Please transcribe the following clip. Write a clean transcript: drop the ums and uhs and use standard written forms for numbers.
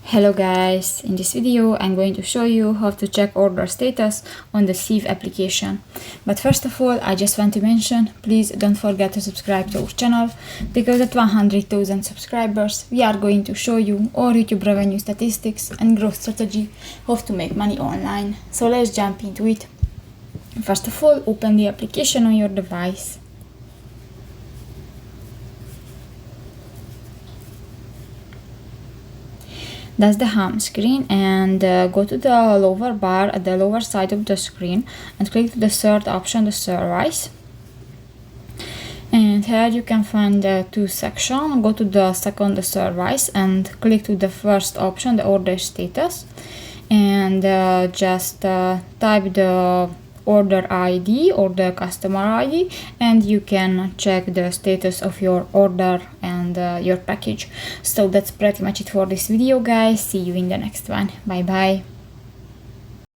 Hello guys, in this video I'm going to show you how to check order status on the CEWE application. But first of all, I just want to mention, please don't forget to subscribe to our channel, because at 100,000 subscribers we are going to show you all YouTube revenue statistics and growth strategy, how to make money online. So let's jump into it. First of all, open the application on your device. That's the home screen, and go to the lower bar at the lower side of the screen and click the third option, the service. And here you can find the two sections. Go to the second, the service, and click to the first option, the order status, and just type the order ID or the customer ID, and you can check the status of your order and your package. So that's pretty much it for this video, guys. See you in the next one. Bye bye.